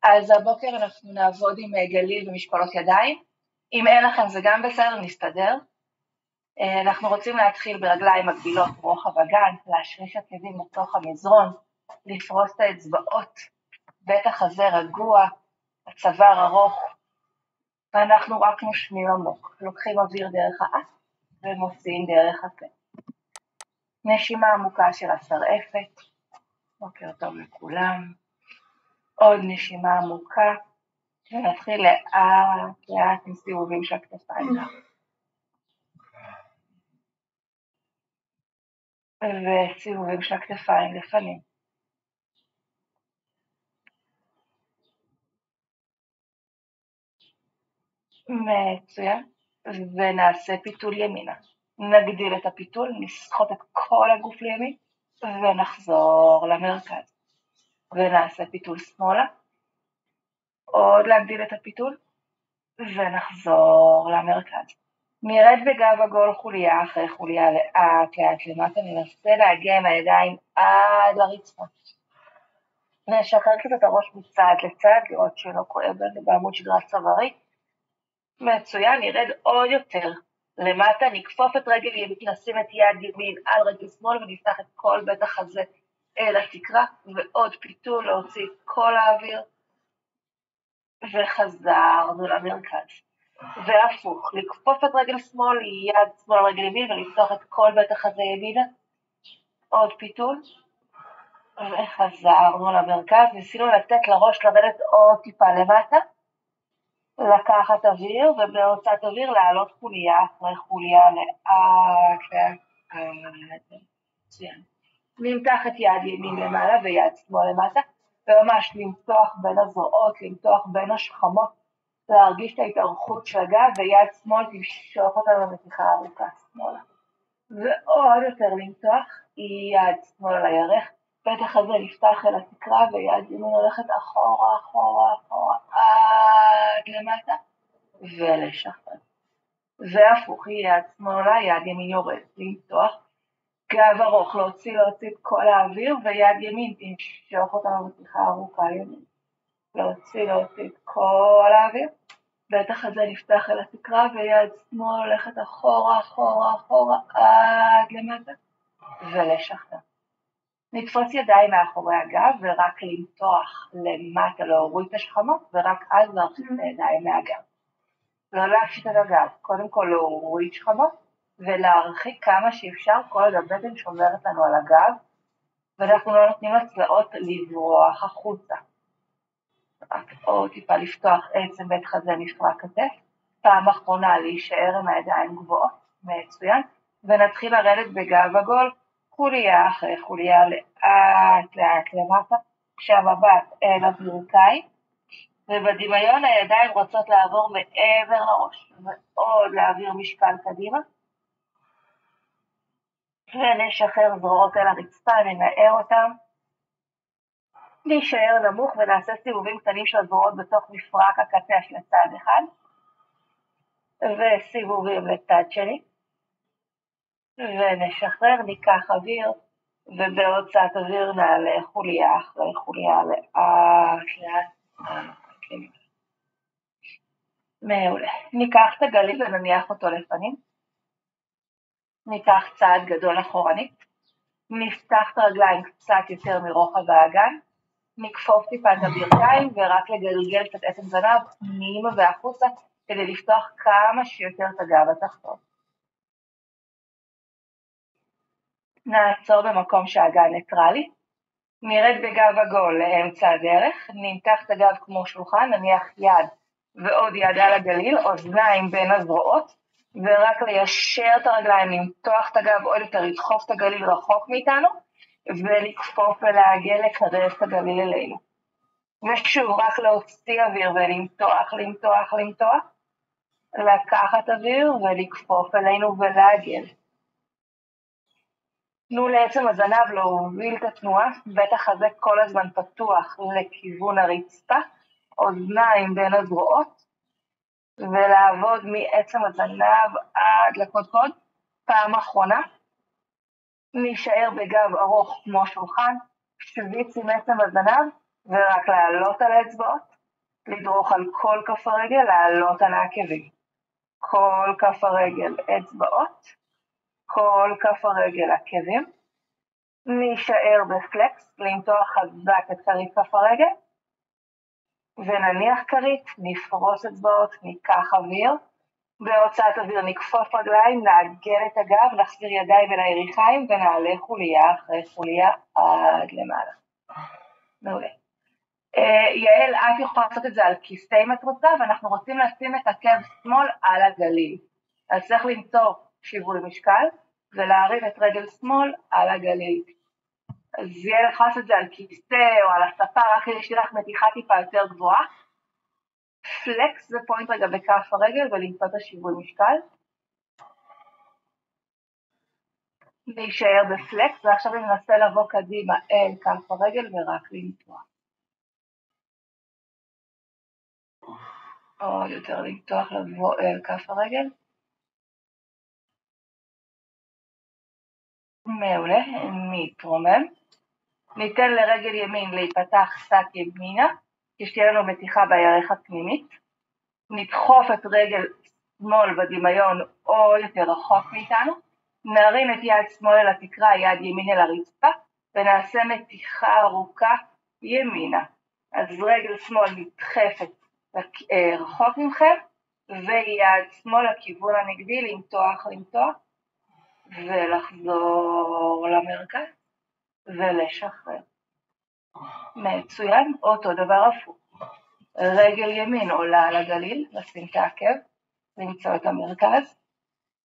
אז הבוקר אנחנו נעבוד עם גליל ומשקולות ידיים. אם אין לכם זה גם בסדר, נסתדר. אנחנו רוצים להתחיל ברגליים מגבילות רוחב הגן, להשריש עקבים לתוך המזרון, לפרוס את האצבעות, בית החזה רגוע, הצוואר ארוך, ואנחנו רק נושמים עמוק, לוקחים אוויר דרך האף ומוציאים דרך הפה. נשימה עמוקה של השרעפת, בוקר טוב לכולם. עוד נשימה עמוקה, ונתחיל לאט עם סיבובים של הכתפיים. וסיבובים של הכתפיים לפנים. מצוין. ונעשה פיתול ימינה. נגדיל את הפיתול, נסחוט את כל הגוף לימין, ונחזור למרכז. ונעשה פיתול שמאלה. עוד להגדיל את הפיתול, ונחזור למרכז. נרד בגב עגול חוליה אחרי חוליה לאט למטה, ננסה להגיע עם הידיים עד לרצפה. נשחרר קצת את הראש מצד לצד, לראות שלא כואב בעמוד שדרה צווארי. מצוין, נרד עוד יותר למטה, נכפוף את רגל ימין, נשים את יד ימין על רגל שמאל ונפתח את כל בית החזה אל התקרה, ועוד פיתול להוציא את כל האוויר, וחזרנו למרכז. והפוך, לכפוף את רגל שמאל, יד שמאל על רגל ימין, ולפתוח את כל בית החזה ימינה, עוד פיתול, וחזרנו למרכז. ניסינו לתת לראש לרדת עוד טיפה למטה, לקחת אוויר, ובהוצאת אוויר לעלות חוליה אחרי חוליה לאט. נמתח את יד ימין למעלה ויד שמאל למטה, וממש למתוח בין הזרועות, למתוח בין השכמות, להרגיש את ההתארכות של הגב, ויד שמאל תמשוך אותה למתיחה ארוכה שמאלה. ועוד יותר למתוח, יד שמאל על הירך, בטח הזה נפתח אל התקרה, ויד ימין הולכת אחורה, אחורה, אחורה, עד למטה, ולשחרר. והפוך, יד שמאלה, יד ימין יורד, למתוח, גב ארוך, להוציא את כל האוויר, ויד ימין תמשוך אותה למתיחה ארוכה ימין. להוציא את כל האוויר, בטח הזה נפתח אל התקרה, ויד שמאל הולכת אחורה, אחורה, אחורה, עד למטה, ולשחרר. נתפוס ידיים מאחורי הגב, ורק למתוח למטה, להוריד את השכמות, ורק אז להרחיק את הידיים מהגב. לא להפשיט את הגב, קודם כל להוריד שכמות, ולהרחיק כמה שאפשר, כל עוד הבטן שומרת לנו על הגב, ואנחנו לא נותנים לצלעות לברוח החוצה. רק עוד טיפה לפתוח עצם בית חזה מפרק כתף, פעם אחרונה להישאר עם הידיים גבוהות, מצוין, ונתחיל לרדת בגב עגול, חוליה אחרי חוליה לאט למטה, כשהמבט אל הברכיים, ובדמיון הידיים רוצות לעבור מעבר לראש, ועוד להעביר משקל קדימה, ונשחרר זרועות אל הרצפה, ננער אותם, נשאר נמוך ונעשה סיבובים קטנים של זרועות בתוך מפרק הכתף לצד אחד, וסיבובים לצד שני, ונשחרר, ניקח אוויר, ובהוצאת אוויר נעלה חוליה אחרי חוליה לאט. מעולה. ניקח את הגליל ונניח אותו לפנים, ניקח צעד גדול אחורנית, נפתח את הרגליים קצת יותר מרוחב האגן, נכפוף טיפה את הברכיים ורק לגלגל קצת עצם זנב פנימה והחוצה כדי לפתוח כמה שיותר את הגב התחתון. נעצור במקום שהאגן ניטרלי, נרד בגב עגול לאמצע הדרך, נמתח את הגב כמו שולחן, נניח יד ועוד יד על הגליל, אוזניים בין הזרועות, ורק ליישר את הרגליים, למתוח את הגב עוד יותר, לדחוף את הגליל רחוק מאיתנו, ולכפוף ולהגיע לקרב את הגליל אלינו. ושוב, רק להוציא אוויר ולמתוח, לקחת אוויר ולכפוף אלינו ולהגיע. תנו לעצם הזנב להוביל את התנועה, בטח הזה כל הזמן פתוח לכיוון הרצפה, אוזניים בין הזרועות, ולעבוד מעצם הזנב עד לקודקוד. פעם אחרונה, נשאר בגב ארוך כמו שולחן, שוויץ עם עצם הזנב, ורק לעלות על האצבעות, לדרוך על כל כף הרגל, לעלות על העקבים. כל כף הרגל אצבעות, כל כף הרגל עקבים. נשאר בפלקס, למתוח חזק את כרית כף הרגל, ונניח כרית, נפרוס אצבעות, ניקח אוויר, בהוצאת אוויר נכפוף רגליים, נעגל את הגב, נחזיר ידיים אל הירכיים, ונעלה חוליה אחרי חוליה עד למעלה. מעולה. יעל, את יכולה לעשות את זה על כיסא אם את רוצה, ואנחנו רוצים לשים את עקב שמאל על הגליל. אז צריך למצוא שיווי משקל, ולהרים את רגל שמאל על הגליל. אז יעל יכולה לעשות את זה על כיסא או על הספה, רק כדי שתהיה לך מתיחה טיפה יותר גבוהה. פלקס זה פוינט רגע בכף הרגל ולמצוא את השיווי משקל. להישאר בפלקס, ועכשיו אני מנסה לבוא קדימה אל כף הרגל ורק למתוח. עוד יותר למתוח, לבוא אל כף הרגל. מעולה, נתרומם. ניתן לרגל ימין להיפתח קצת ימינה, כשתהיה לנו מתיחה בירך הפנימית. נדחוף את רגל שמאל בדמיון או יותר רחוק מאיתנו. נרים את יד שמאל אל התקרה, יד ימין אל הרצפה, ונעשה מתיחה ארוכה ימינה. אז רגל שמאל נדחפת רחוק ממכם, ויד שמאל לכיוון הנגדי, למתוח, ולחזור למרכז, ולשחרר. מצוין, אותו דבר הפוך. רגל ימין עולה על הגליל, לשים את העקב, למצוא את המרכז,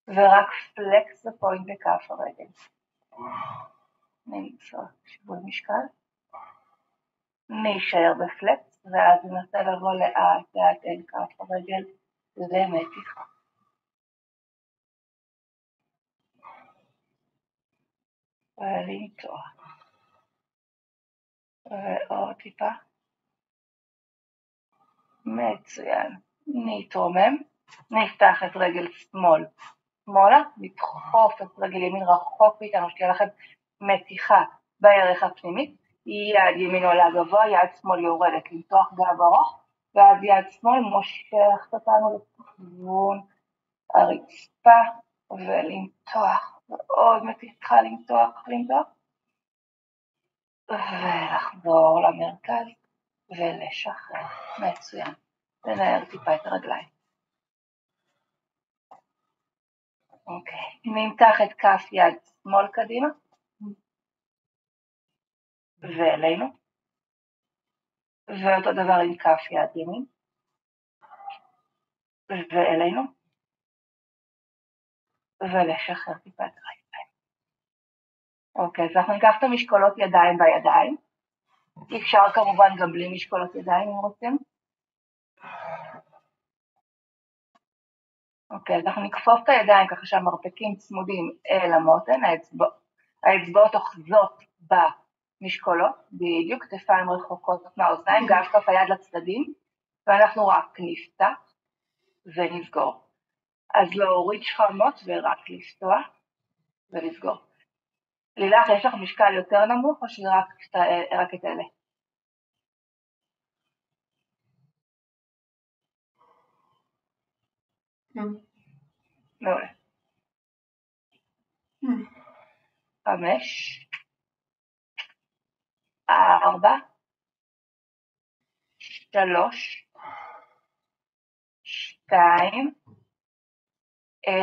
ורק פלקס הפוינט בכף הרגל. נמצא שיווי משקל. נשאר בפלקס, ואז ננסה לבוא לאט אל כף הרגל למתיחה. ולמתוח. ועוד טיפה. מצוין. נתרומם. נפתח את רגל שמאלה, נדחוף את רגל ימין רחוק מאיתנו, שתהיה לכם מתיחה בירך הפנימית. יד ימין עולה גבוה, יד שמאל יורדת, למתוח גב ארוך, ואז יד שמאל מושכת אותנו לכיוון הרצפה, ולמתוח, ועוד מתיחה למתוח, ולחזור למרכז, ולשחרר. מצוין. לנער טיפה את הרגליים. אוקיי. נמתח את כף יד שמאל קדימה, ואלינו, ואותו דבר עם כף יד ימין, ואלינו, ולשחרר טיפה את הרגליים. אוקיי, אז אנחנו ניקח את המשקולות ידיים בידיים, אפשר כמובן גם בלי משקולות ידיים אם רוצים. אוקיי, אז אנחנו נכפוף את הידיים ככה שהמרפקים צמודים אל המותן, האצבעות אוחזות במשקולות, בדיוק, כתפיים רחוקות מהאוזניים, גב כף היד לצדדים, ואנחנו רק נפתח ונסגור. אז להוריד שכמות ורק לפתוח ולסגור. לילך, יש לך משקל יותר נמוך או שרק את אלה? מעולה. 5, 4, 3, 2,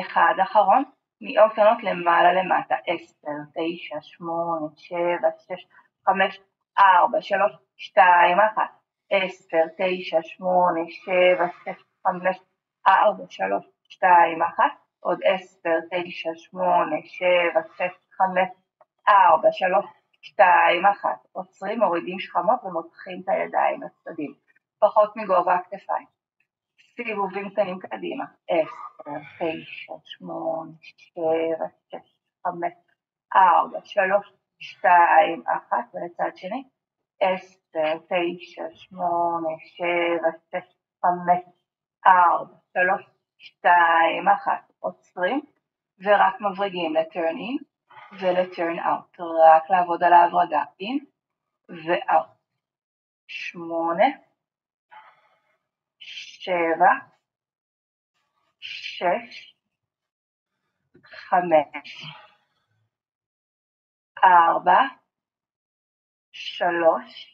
1, אחרון, מאופנות למעלה למטה, 10, 9, 8, 7, 6, 5, 4, 3, 2, 1, 10, 9, 8, 7, 6, 5, 4, 3, 2, 1, עוד 10, 9, 8, 7, 6, 5, 4, 3, 2, 1, עוצרים, מורידים שכמות ומותחים את הידיים לצדדים, פחות מגובה הכתפיים. סיבובים קטנים קדימה, 10, 9, 8, 7, 6, 5, 4, 3, 2, 1, ולצד שני, 10, 9, 8, 7, 6, 5, 4, 3, 2, 1, עוצרים, ורק מבריגים ל-turn in ול-turn out, רק לעבוד על ההברגה, in ו-out. 8, 7, 6, 5, 4, 3,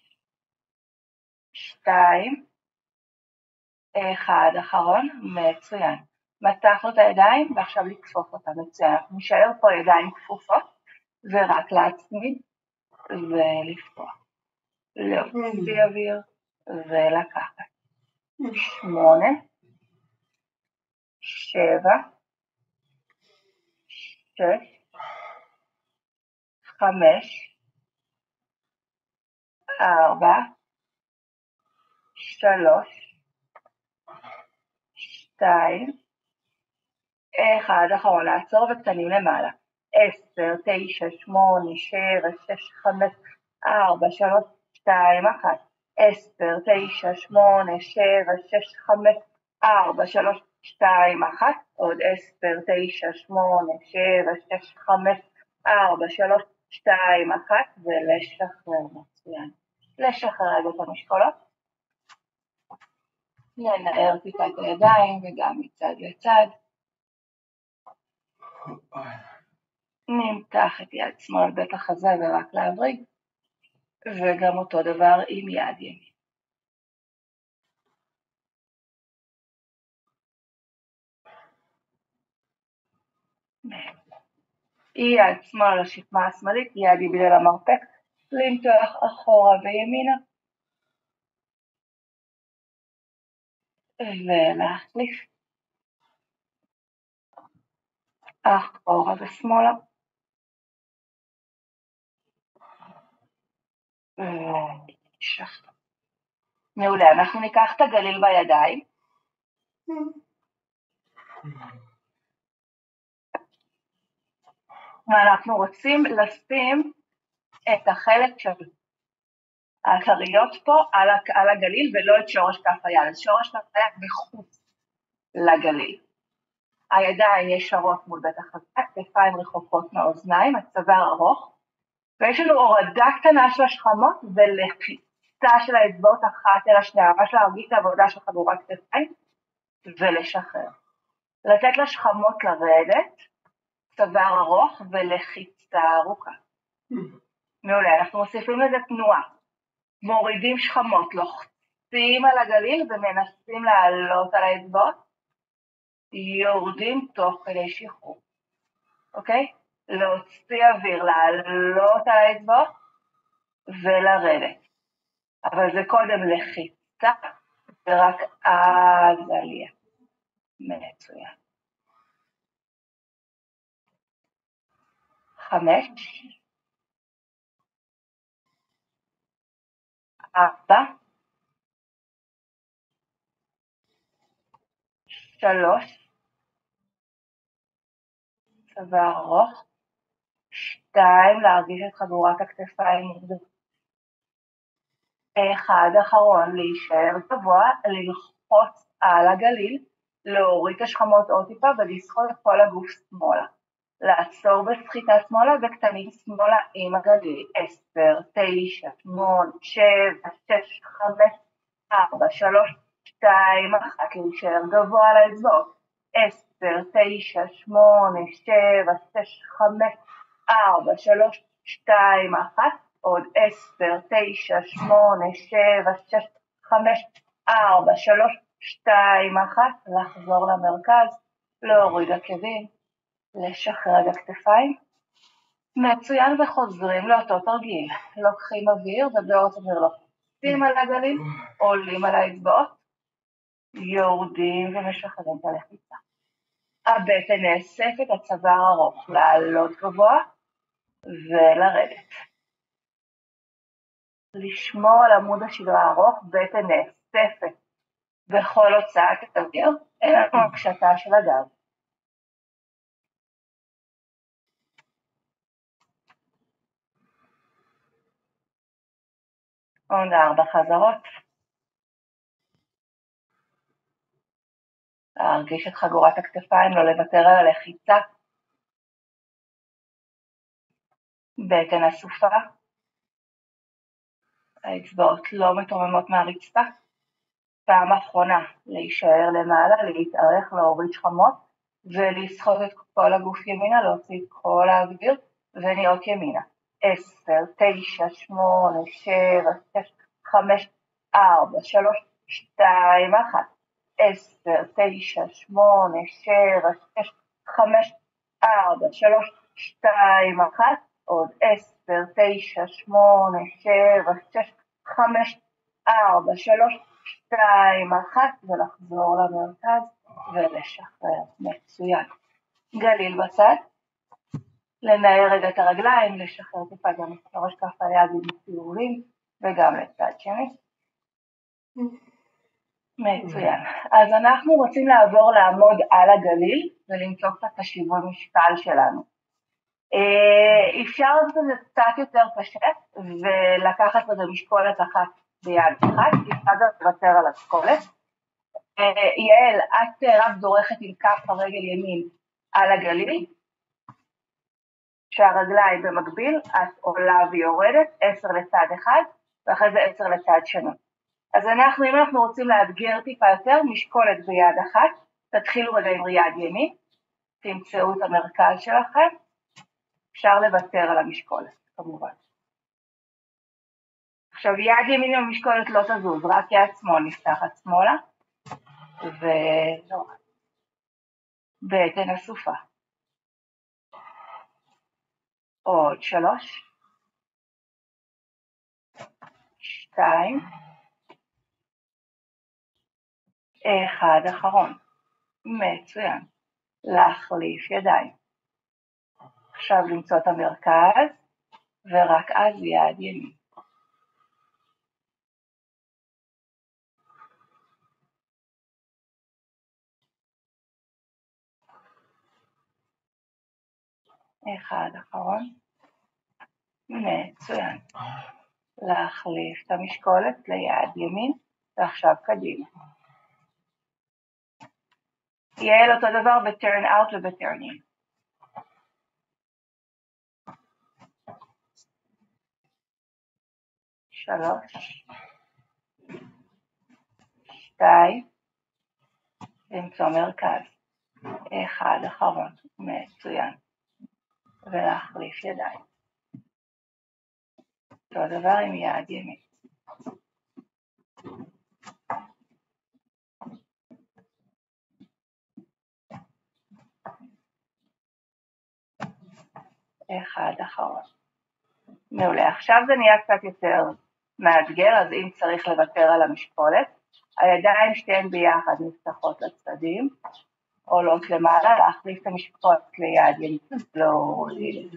2, 1, אחרון, מצוין. מתחנו את הידיים ועכשיו לכפוף אותם, מצוין. אנחנו נשאר פה ידיים כפופות ורק להצמיד ולפתוח. להוציא אוויר ולקחת. 8, 7, 6, 5, 4, 3, 2, 1, אחרון, לעצור וקטנים למעלה. 10, 9, 8, 7, 6, 5, 4, 3, 2, 1. 10, 9, 8, 7, 6, 5, 4, 3, 2, 1. עוד 10, 9, 8, 7, 6, 5, 4, 3, 2, 1. ולשחרר, מצוין. לשחרר את המשקולות. ננער טיפה את הידיים וגם מצד לצד. נמתח את יד שמאל בית החזה ורק להבריג, וגם אותו דבר עם יד ימין. יד שמאל לשכמה השמאלית, יד ימין אל המרפק, למתוח אחורה וימינה, ולהחליף. אחורה ושמאלה. מעולה, אנחנו ניקח את הגליל בידיים. ואנחנו רוצים לשים את החלק של הכריות פה על הגליל ולא את שורש כף היד. אז שורש כף היד מחוץ לגליל. הידיים ישרות מול בית החזה, כתפיים רחוקות מהאוזניים, הצוואר ארוך, ויש לנו הורדה קטנה של השכמות ולחיצה של האצבעות אחת אל השנייה, ממש להרגיש את העבודה של חגורת כתפיים ולשחרר. לתת לשכמות לרדת, צוואר ארוך ולחיצה ארוכה. מעולה, אנחנו מוסיפים לזה תנועה. מורידים שכמות, לוחצים על הגליל ומנסים לעלות על האצבעות, יורדים תוך כדי שחרור. אוקיי? להוציא אוויר, לעלות על האצבעות ולרדת. אבל זה קודם לחיצה ורק אז עלייה. מצוין. 5, 4, 3, צוואר ארוך, 2, להרגיש את חגורת הכתפיים מוגדרת. 1, אחרון, להישאר גבוה, ללחוץ על הגליל, להוריד את השכמות עוד טיפה ולסחוט את כל הגוף שמאלה. לעצור בסחיטה שמאלה וקטנים שמאלה עם הגליל. 10, 9, 8, 7, 6, 5, 4, 3, 2, 1, להישאר גבוה על האצבעות. 10, 9, 8, 7, 6, 5, 4, 3, 2, 1, עוד 10, 9, 8, 7, 6, 5, 4, 3, 2, 1, לחזור למרכז, להוריד עקבים, לשחרר את הכתפיים. מצוין, וחוזרים לאותו תרגיל. לוקחים אוויר ובעוד אוויר לוחצים על הגליל, עולים על האצבעות, יורדים ומשחררים את הלחיצה. הבטן נאספת, הצוואר ארוך, לעלות גבוה ולרדת. לשמור על עמוד השדרה הארוך, בטן נאספת בכל הוצאת אוויר, אין לנו הקשתה של הגב. עוד 4 חזרות. להרגיש את חגורת הכתפיים, לא לוותר על הלחיצה. בטן אסופה. האצבעות לא מתרוממות מהרצפה. פעם אחרונה להישאר למעלה, להתארך, להוריד שכמות ולסחוב את כל הגוף ימינה, להוציא את כל האוויר ונראות ימינה. 10, 9, 8, 7, 6, 5, 4, 3, 2, 1. 10, 9, 8, 7, 6, 5, 4, 3, 2, 1. עוד 10, 9, 8, 7, 6, 5, 4, 3, 2, 1, ולחזור למרכז ולשחרר. מצוין. גליל בצד. לנער רגע את הרגליים, לשחרר טיפה גם את הראש כף היד עם ציורים, וגם לצד שני. מצוין. אז אנחנו רוצים לעבור לעמוד על הגליל, ולמצוא קצת את השיווי משקל שלנו. אפשר לעשות את זה קצת יותר קשה, ולקחת את המשקולת אחת ביד אחת, אפשר גם לוותר על המשקולת. יעל, את רק דורכת עם כף הרגל ימין על הגליל, שהרגליים במקביל, את עולה ויורדת, 10 לצד אחד, ואחרי זה 10 לצד שני. אז אם אנחנו רוצים לאתגר טיפה יותר, משקולת ביד אחת, תתחילו רגע עם יד ימין, תמצאו את המרכז שלכם, אפשר לוותר על המשקולת, כמובן. עכשיו, יד ימין במשקולת לא תזוז, רק יד שמאל נפתחת שמאלה, וזהו. בטן אסופה. עוד 3, 2, 1, אחרון. מצוין. להחליף ידיים. עכשיו למצוא את המרכז, ורק אז יד ימין. אחד אחרון. מצוין. להחליף את המשקולת ליד ימין, ועכשיו קדימה. יהיה אותו דבר ב-turn out וב-turn in. שלוש, 2, למצוא מרכז. 1 אחרון. מצוין. ולהחליף ידיים. אותו דבר עם יד ימין. אחד אחרון. מעולה. עכשיו זה נהיה קצת יותר מאתגר, אז אם צריך לוותר על המשקולת, הידיים שתיהן ביחד נפתחות לצדדים, עולות למעלה, להחליף את המשקולת ליד ימין. להוריד.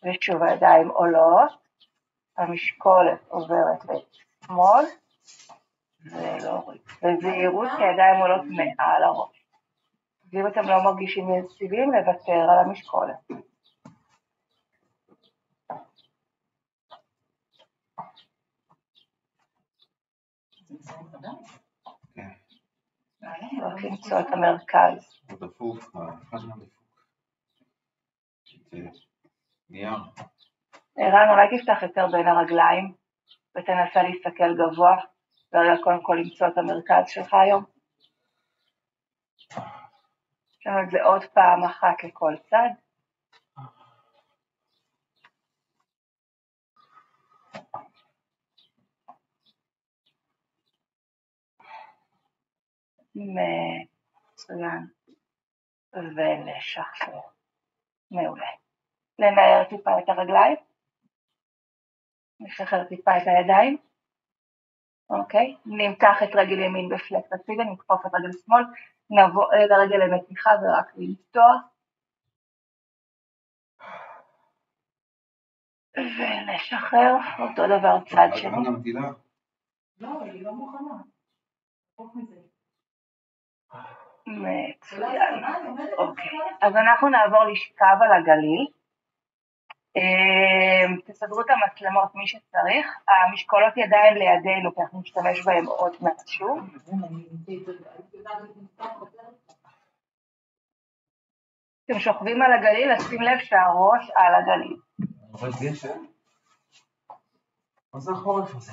ושוב הידיים עולות, המשקולת עוברת לשמאל, ולהוריד. וזהירות כי הידיים עולות מעל הראש. ואם אתם לא מרגישים יציבים, לוותר על המשקולת. רק למצוא את המרכז. דפוק, אחד מהדפוק. נייר. ערן, אולי תפתח יותר בין הרגליים, ותנסה להסתכל גבוה, ורגע קודם כל למצוא את המרכז שלך היום. יש לנו את זה עוד פעם אחת לכל צד. מצוין. ולשחרר. מעולה. לנער טיפה את הרגליים. נשחרר טיפה את הידיים. אוקיי. נמתח את רגל ימין בפלקס הצידה, נכפוף את רגל שמאל. נבוא לרגל למתיחה ורק למתוח. ולשחרר. אותו דבר צד שני. לא, היא לא מוכנה. מצוין. אוקיי, אז אנחנו נעבור לשכב על הגליל. תסדרו את המצלמות מי שצריך. המשקולות ידיים לידינו, כי אנחנו נשתמש בהם עוד מעט שוב. אתם שוכבים על הגליל, לשים לב שהראש על הגליל. מה זה החורף הזה?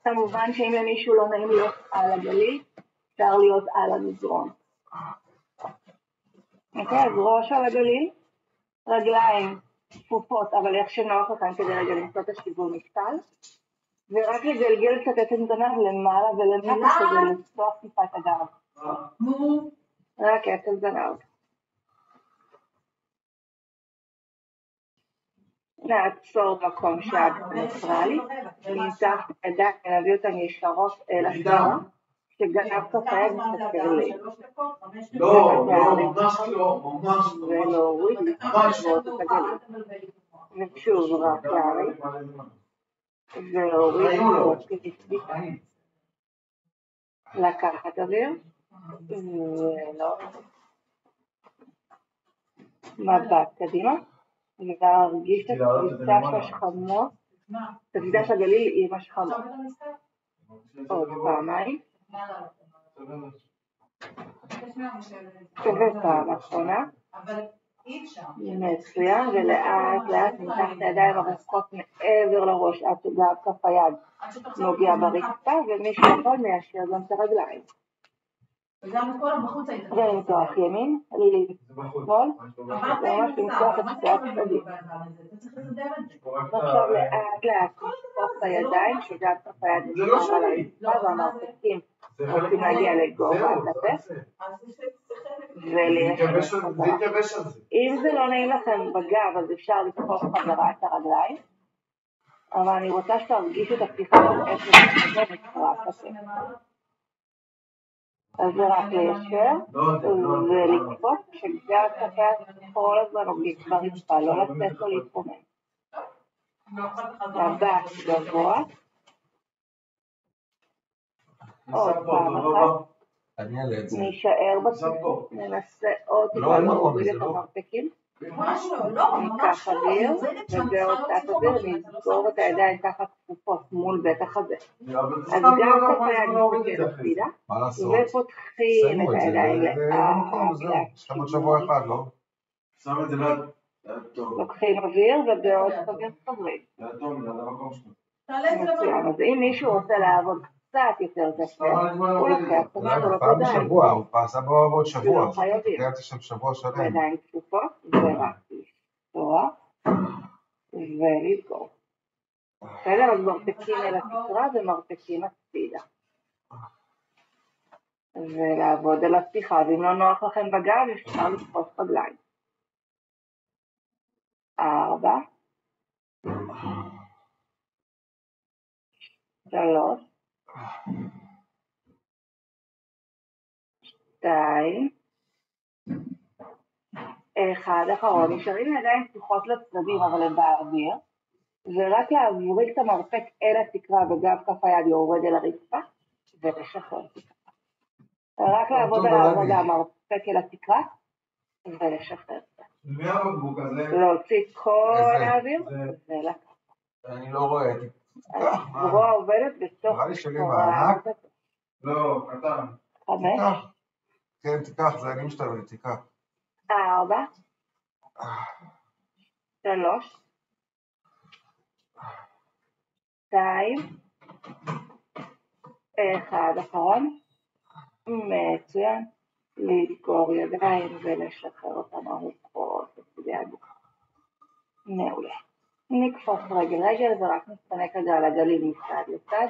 כמובן שאם למישהו לא נעים להיות על הגליל, אפשר להיות על המזרון. אוקיי, אז ראש על הגליל, רגליים כפופות, אבל איך שנוח לכם כדי רגע למצוא את השיווי משקל, ורק לגלגל קצת את הזנב למעלה ולמטה כדי לפתוח טיפה את הגב. רק את הזנב. נעצור מקום שאת ניטרלי, נמתח את הידיים ונביא אותן ישרות אל השמאל, שגנב כפיים מסתכל לי. לא, ממש לא, ממש לא. ולהוריד ולשבות את הגליל. ושוב רק להריד. ולהוריד ולשבות. לקחת אוויר. ולא. מבט קדימה. ולהרגיש את התפיסה של השכמות. את התפיסה של הגליל עם השכמות. עוד פעמיים. ופעם אחרונה. מצוין, ולאט לאט נמתח את הידיים הרחוקות מעבר לראש עד שגב כף היד נוגע ברצפה, ומי שיכול מיישר גם את הרגליים. ונמתוח ימין, שמאל, וממש למתוח את שתי הצדדים. עכשיו לאט לאט נמתוח את הידיים שגב כף היד נשמר על הרצפה והמרפקים רוצים להגיע לגובה הטפס וליישר חזרה. אם זה לא נעים לכם בגב אז אפשר לתפוס חזרה את הרגליים, אבל אני רוצה שתרגישו את הפתיחה הזאת איך זה נקרא הטפס. אז זה רק ליישר ולקפוץ שגב כף היד כל הזמן נוגעים ברצפה, לא לצאת לו להתרומם. מבט גבוה. עוד פעם אחת. נשאר בצפות, ננסה עוד פעם להוריד את המרפקים. ניקח אוויר, ובעוד קצת אוויר נסגור את הידיים תחת כפופות מול בית החזה. אז גם כף היד נסתכל הצידה, ופותחים את הידיים לאט. לוקחים אוויר ובעוד אוויר חוזרים. מצוין, אז אם מישהו רוצה לעבוד קצת יותר קשה, הוא לוקח פעם בשבוע, הוא פעשה בעוד שבוע. לא חייבים. קיימתי שם שבוע שלם. ידיים כפופות, ורק לפתוח ולסגור. בסדר, אז מרפקים אל התקרה ומרפקים הצידה. ולעבוד על הפתיחה, ואם לא נוח לכם בגב, אפשר לתפוס רגליים. 4 3 2 1 אחרון. נשארים ידיים פתוחות לצדדים אבל הם באוויר, ורק להוריד את המרפק אל התקרה וגב כף היד יורד אל הרצפה ולשחרר. רק לעבוד על העבודה המרפק אל התקרה ולשחרר. להוציא כל האוויר ולקחת. אני לא רואה. זרוע עובדת בתוך נראה לי שלי בענק. לא, קטן. 5 כן, תיקח, זה אני משתמש, תיקח. 4 3 2 1 אחרון. מצוין. לסגור ידיים ולשחרר אותם ארוכות בצדי הגוף. מעולה. נקפוץ רגל ורק נסתנק על הגליל מצד לצד.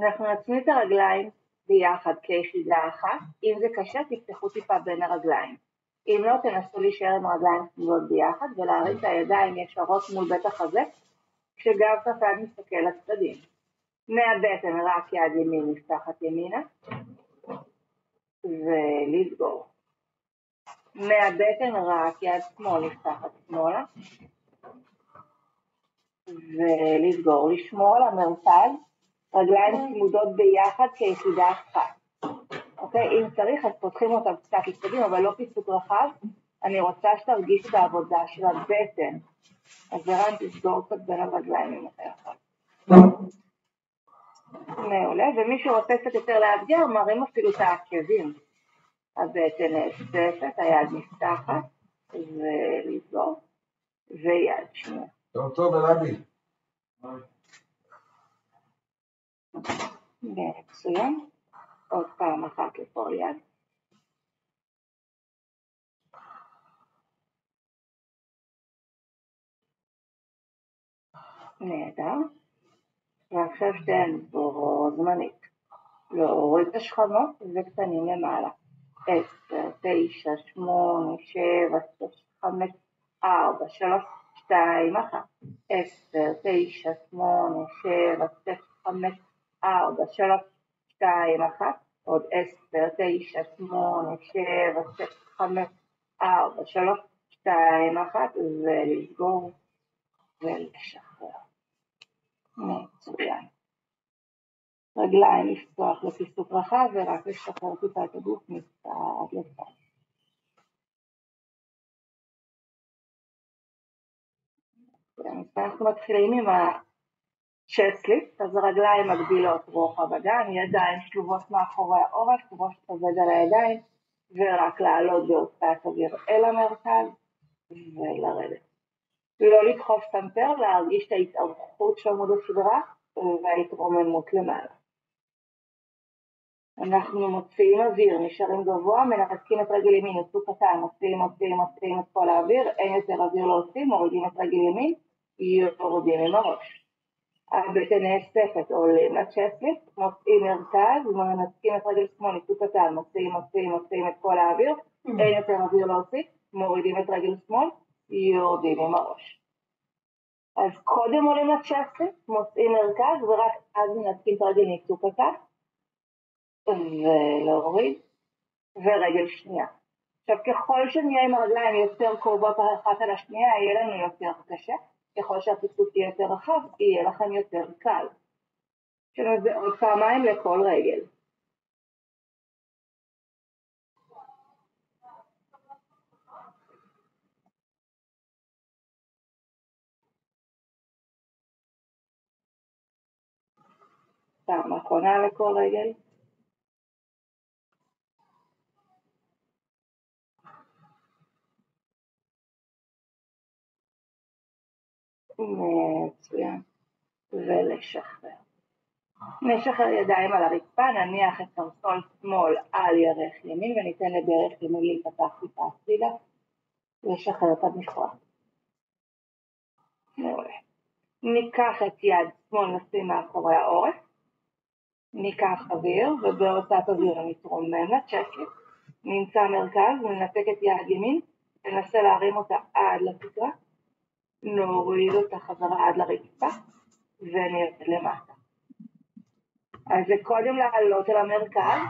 אנחנו נצמיד את הרגליים ביחד כיחידה אחת. אם זה קשה תפתחו טיפה בין הרגליים. אם לא תנסו להישאר עם הרגליים צמודות ביחד ולהרים את הידיים ישרות מול בית החזה כשגב כף היד מסתכל לצדדים. מהבטן רק יד ימין נפתחת ימינה ולסגור. מהבטן רק יד שמאל נפתחת שמאלה ולסגור. לשמור על המרכז, רגליים צמודות ביחד כיחידה אחת. אוקיי, אם צריך אז פותחים אותם קצת לצדדים אבל לא פיצוק רחב. אני רוצה שתרגיש את העבודה של הבטן. אז זרן תסגור קצת בין הרגליים אם אתה יכול. מעולה, ומי שרוצה קצת יותר לאתגר, מראים אפילו את העקבים. הבטן נאספת, היד נפתחת, ולסגור, ויד שנייה. טוב, אלעדי. מצוין. עוד פעם אחת לכל יד. נהדר. ועכשיו שתיהן בו זמנית. להוריד את השכבות וקטנים למעלה. 10, 9, 8, 7, 6, 5, 4, 3, 2, 1. 10, 9, 8, 7, 6, 5, 4, 3, 2, 1. עוד 10, 9, 8, 7, 6, 5, 4, 3, 2, 1. ולסגור ולשחרר. מצוין. רגליים לפתוח לפיסוק רחב ורק לשחרר טיפה את הגוף מצד לצד. אנחנו מתחילים עם הצ'סטליפט, אז הרגליים מגבילות רוחב אגן, ידיים שלובות מאחורי העורף, ראש עובד על הידיים, ורק לעלות בהוצאת אוויר אל המרכז ולרדת. לא לדחוף סנטר, להרגיש את ההתארכות של עמוד השדרה וההתרוממות למעלה. אנחנו מוציאים אוויר, נשארים גבוה, מנתקים את רגל ימין, יצאו קטן, מוציאים את כל האוויר, אין יותר אוויר להוציא, מורידים את רגל ימין, יורדים עם הראש. הבטן נאספת, עולים לצ'סטליפט, מוציאים מרכז, מנתקים את רגל שמאל, יצאו קטן, מוציאים את כל האוויר, אין יותר אוויר להוציא, מורידים את רגל שמאל, יורדים עם הראש. אז קודם עולים לצ'סטליפט, מוציאים מרכז, ורק אז מנתקים את רגל יצאו קטן, ולהוריד, ורגל שנייה. עכשיו ככל שנהיה עם הרגליים יותר קרובות אחת על השנייה, יהיה לנו יותר קשה, ככל שהפיסוק יהיה יותר רחב, יהיה לכם יותר קל. שנעשה עוד פעמיים לכל רגל. פעם אחרונה לכל רגל. מצוין. ולשחרר. נשחרר ידיים על הרצפה, נניח את קרסול שמאל על ירך ימין, וניתן לדרך ימין להיפתח טיפה הצידה, לשחרר את המפרק. מעולה. ניקח את יד שמאל נשים מאחורי העורף, ניקח אוויר, ובהוצאת אוויר נתרומם לצ'סטליפט, נמצא מרכז, וננתק את יד ימין, ננסה להרים אותה עד לתקרה, נוריד אותה חזרה עד לרצפה, ונרד למטה. אז זה קודם לעלות אל המרכז,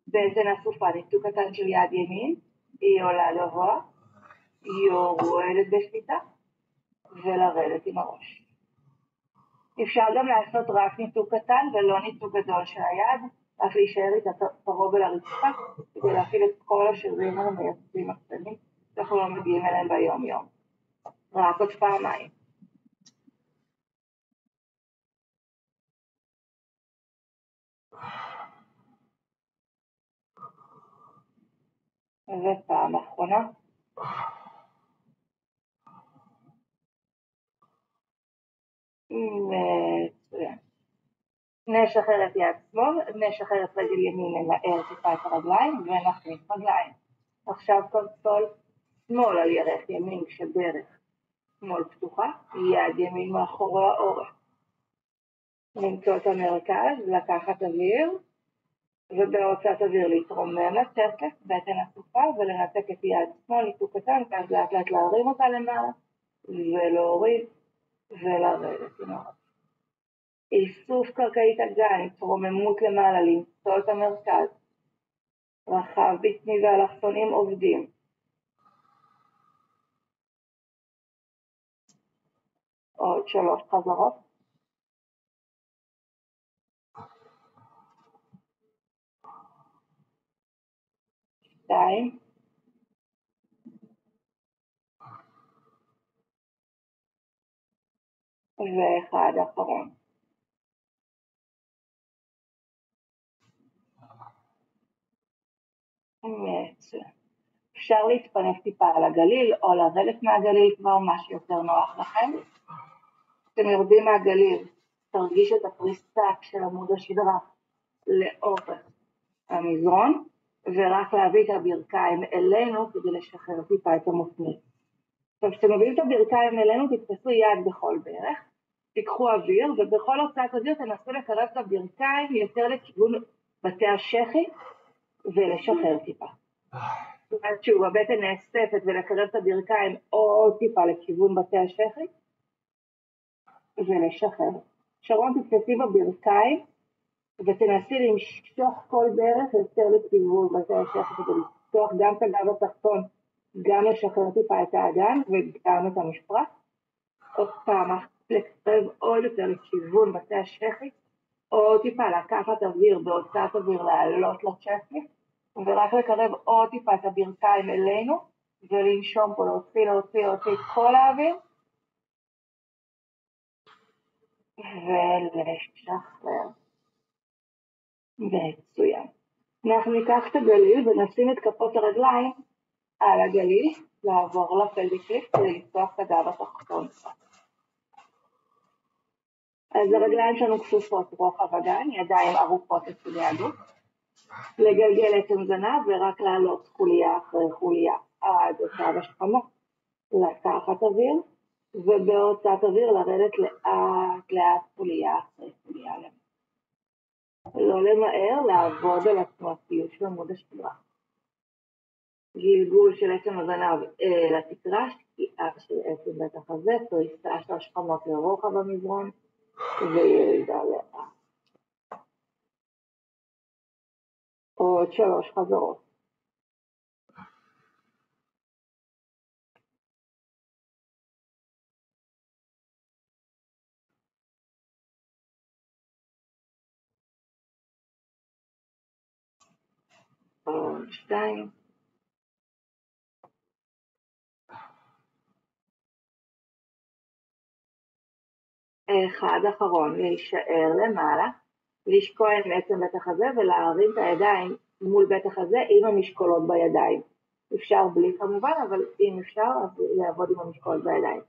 בטן אסופה, ניתוק קטן של יד ימין, היא עולה גבוה, יורדת בשליטה, ולרדת עם הראש. אפשר גם לעשות רק ניתוק קטן ולא ניתוק גדול של היד, רק להישאר איתה קרוב אל הרצפה, כדי להפעיל את כל השרירים המייצבים הקטנים, שאנחנו לא מגיעים אליהם ביום יום. רק עוד פעמיים. ופעם אחרונה. מצוין. נשחרר את יד שמאל, נשחרר את רגל ימין, ננער טיפה את הרגליים ונכניס רגליים. עכשיו קרסול שמאל על ירך ימין כשברך שמאל פתוחה, יד ימין מאחורי העורף. למצוא את המרכז, לקחת אוויר, ובהוצאת אוויר להתרומם לצ'סטליפט, בטן אסופה, ולנתק את יד שמאל, ניתוק קטן, ואז לאט לאט להרים אותה למעלה, ולהוריד, ולרדת עם הראש. איסוף קרקעית אגן, התרוממות למעלה, למצוא את המרכז. רחב בטני והאלכסונים עובדים. עוד 3 חזרות. שתיים. ואחד אחרון. מצוין. אפשר להתפנק טיפה על הגליל או לרדת מהגליל כבר, מה שיותר נוח לכם. אתם יורדים מהגליל, תרגיש את הפריסה של עמוד השדרה לאורך המזרון, ורק להביא את הברכיים אלינו כדי לשחרר טיפה את המופנית. עכשיו, כשאתם מביאים את הברכיים אלינו, תתפסו יד בכל ברך, תיקחו אוויר, ובכל הוצאת אוויר תנסו לקרב את הברכיים יותר לכיוון בתי השכי, ולשחרר טיפה. זאת אומרת שוב, הבטן נאספת ולקרב את הברכיים עוד טיפה לכיוון בתי השכי, ולשחרר. שרון, תתפסי בברכיים, ותנסי למשוך כל דרך יותר לכיוון בתי השכי, כדי לפתוח גם את הגב התחתון, גם לשחרר טיפה את האגן וגם את המשפרט. עוד פעם, לקרב עוד יותר לכיוון בתי השכי, עוד טיפה לקחת אוויר בהוצאת אוויר לעלות לצ'סטי, ורק לקרב עוד טיפה את הברכיים אלינו, ולנשום פה, להוציא את כל האוויר, ולשחרר. מצוין. אנחנו ניקח את הגליל ונשים את כפות הרגליים על הגליל, לעבור לפלביק ליפט ולפתוח את הגב התחתון. אז הרגליים שלנו כפופות רוחב אגן, ידיים ארוכות לצדי הגוף, לגלגל את זנב ורק לעלות חוליה אחרי חוליה עד אותה השכמה, לקחת אוויר ובהוצאת אוויר לרדת לאט חוליה אחרי חוליה. לא למהר, לעבוד על התנועתיות של עמוד השדרה. גלגול של עצם הזנב לתקרה, שקיעה של עצם בית החזה, פריסה של השכמות לרוחב המזרון וירידה לאט. עוד 3 חזרות. עוד 2. 1 אחרון, להישאר למעלה, לשקוע עם עצם בית החזה ולהרים את הידיים מול בית החזה עם המשקולות בידיים. אפשר בלי כמובן, אבל אם אפשר, אז לעבוד עם המשקולות בידיים.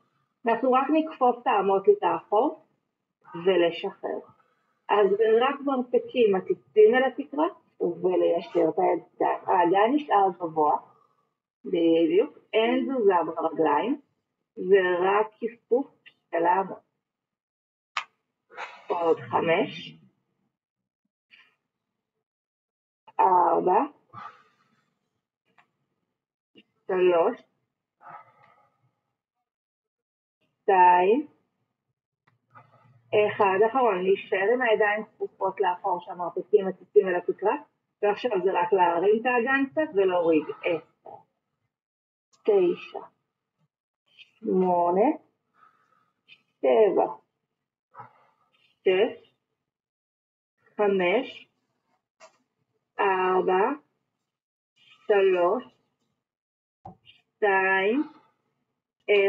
אנחנו רק נקפוץ את האמות לאחור ולשחרר. אז רק מרפקים מציצים אל התקרה וליישר את הידיים. האגן נשאר גבוה, בדיוק, אין תזוזה ברגליים, ורק כיפוף של האמות. עוד 5, 4, 3, 2, 1, אחרון, להישאר עם הידיים כפופות לאחור שהמרפקים מציצים אל התקרה, ועכשיו זה רק להרים את האגן קצת ולהוריד. 10, 9, 8, 7, 6, 5, 4, 3, 2,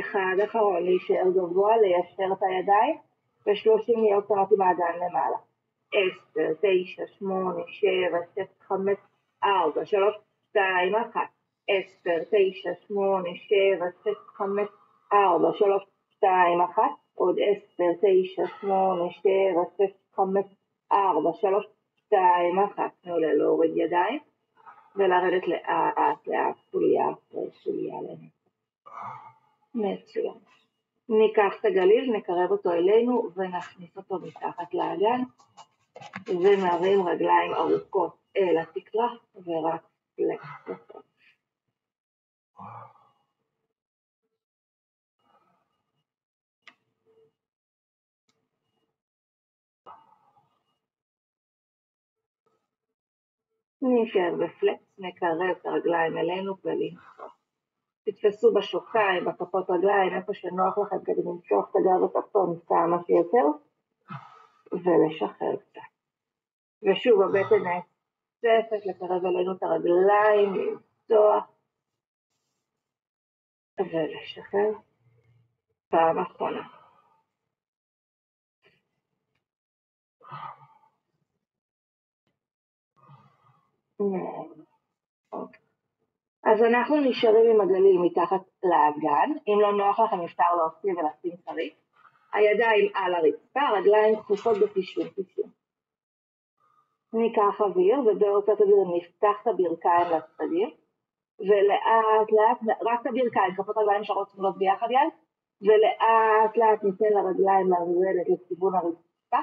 1, אחרון, להישאר גבוה, ליישר את הידיים, ו30 להיות קטנות עם האגן למעלה. 10, 9, 8, 7, 6, 5, 4, 3, 2, 1, 10, 9, 8, 7, 6, 5, 4, 3, 2, 1, עוד 10, 9, 8, 7, 6, 5, 4, 3, 2, 1, תנו להוריד ידיים, ולרדת לאט, חוליה אחרי חוליה לנו. מצוין. ניקח את הגליל, נקרב אותו אלינו, ונכניס אותו מתחת לאגן, ונרים רגליים ארוכות אל התקרה, ורק פלקס. נשאר בפלקס, נקרב את הרגליים אלינו ולנשוך. תתפסו בשוקיים, בכפות רגליים, איפה שנוח לכם כדי למשוך את הגב התחתון כמה שיותר, ולשחרר קצת. ושוב, הבטן נאספת, לקרב אלינו את הרגליים, לפתוח, ולשחרר. פעם אחרונה. אוקיי. אז אנחנו נשארים עם הגליל מתחת לאגן, אם לא נוח לכם אפשר להוסיף ולשים שריף. הידיים על הרצפה, רגליים כפופות ב90-90. ניקח אוויר ובהוצאת אוויר נפתח את הברכיים לצדדים, ולאט לאט, רק את הברכיים, כפות רגליים שרות צמודות ביחד יד, ולאט לאט ניתן לרגליים לרדת לכיוון הרצפה,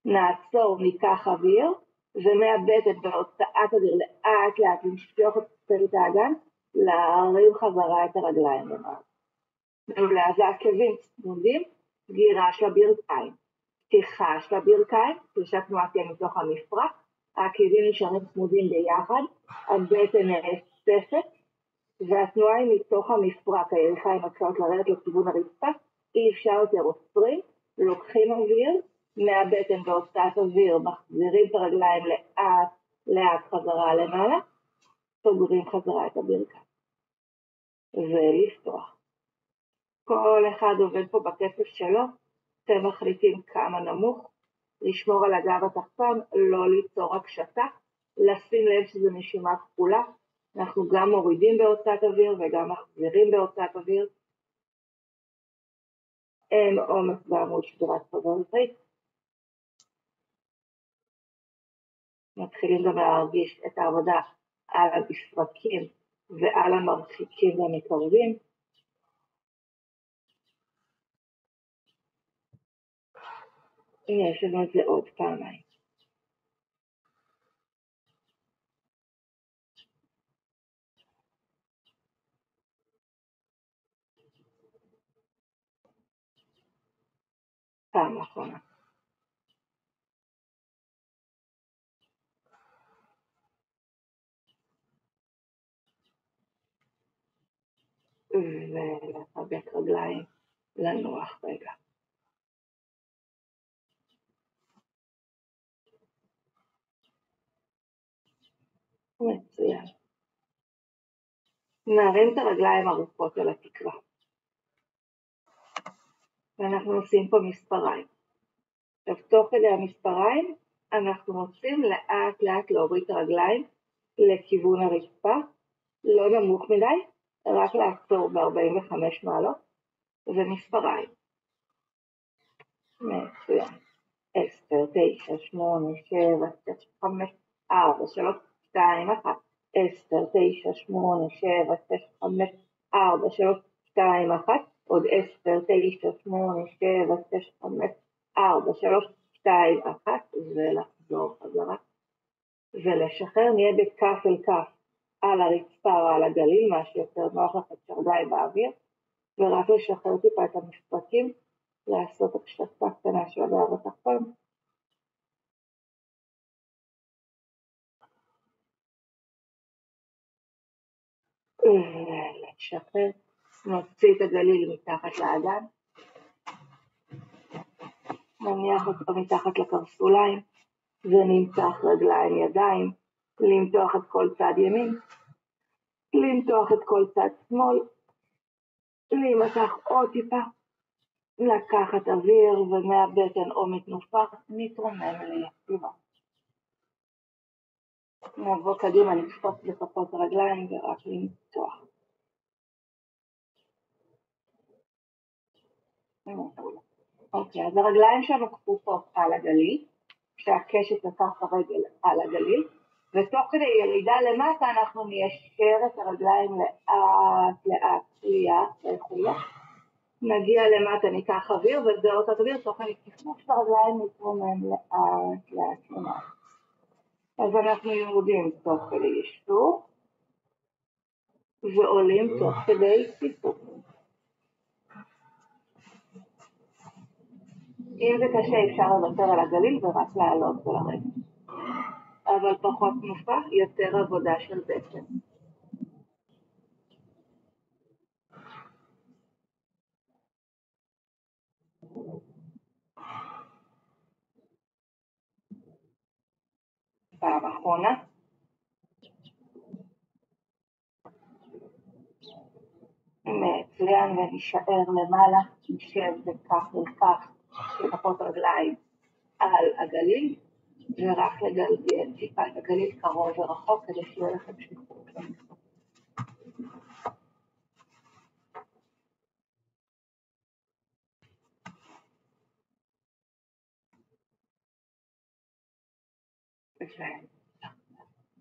נעצור, ניקח אוויר, ומהבטן בהוצאת אוויר לאט לאט נשפוך את האגן, להרים חזרה את הרגליים למעלה. אז העקבים צמודים, סגירה של הברכיים, פתיחה של הברכיים, פלישת תנועה תהיה מתוך המפרק, העקבים נשארים צמודים ביחד, הבטן נאספת, והתנועה היא מתוך המפרק, הירכיים מתחילות לרדת לכיוון הרצפה, אי אפשר יותר עוצרים, לוקחים אוויר, מהבטן בהוצאת אוויר, מחזירים את הרגליים לאט לאט חזרה למעלה, סוגרים חזרה את הברכיים, ולפתוח. כל אחד עובד פה בכסף שלו, אתם מחליטים כמה נמוך, לשמור על הגב התחתון, לא ליצור הקשתה, לשים לב שזו נשימה כפולה, אנחנו גם מורידים בהוצאת אוויר וגם מחזירים בהוצאת אוויר. אין עומס בעמוד שדרת חזרתית. מתחילים גם להרגיש את העבודה על המפרקים ועל המרחיקים והמקרבים. הנה יש לנו את זה עוד פעמיים. פעם אחרונה. ולחבק רגליים, לנוח רגע. מצוין. נרים את הרגליים ארוכות על התקרה. ואנחנו עושים פה מספריים. עכשיו תוך כדי המספריים אנחנו רוצים לאט לאט להוריד את הרגליים לכיוון הרצפה, לא נמוך מדי, רק לעצור ב-45 מעלות, ומספריים. מצוין. 10, 9, 8, 7, 6, 5, 4, 3, 2, 1. 10, 9, 8, 7, 6, 5, 4, 3, 2, 1. עוד 10, 9, 8, 7, 6, 5, 4, 3, 2, 1. ולחזור חזרה. ולשחרר, נהיה בכף אל כף על הרצפה או על הגליל, מה שיותר נוח לך את שרגליים באוויר, ורק לשחרר טיפה את המפרקים, לעשות הקשתה קטנה של הגב התחתון. ולשחרר, נוציא את הגליל מתחת לאגן, נניח אותו מתחת לקרסוליים, ונמתח רגליים ידיים, למתוח את כל צד ימין, למתוח את כל צד שמאל, להימתח עוד טיפה, לקחת אוויר ומהבטן או מתנופה, נתרומם ליציבה. נבוא קדימה, נקפוץ בכפות הרגליים ורק למתוח. אוקיי, אז הרגליים שלנו כפופות על הגליל, כשהקשת לכף הרגל על הגליל, ותוך כדי ירידה למטה אנחנו ניישר את הרגליים לאט לאט, לאט, נגיע למטה, ניקח אוויר, וזהות אוויר, תוך כדי כיפוף של הרגליים נתרומם לאט לאט למטה. אז אנחנו יורדים תוך כדי ישור, ועולים תוך כדי כיפוף. אם זה קשה אפשר לוותר על הגליל ורק לעלות ולרדת. אבל פחות תנופה, יותר עבודה של בטן. פעם אחרונה. מצוין, ונשאר למעלה, נשב בכך וכך שכפות רגליים על הגליל, ורק לגלגל טיפה את הגליל קרוב ורחוק כדי שיהיה לכם שחרור.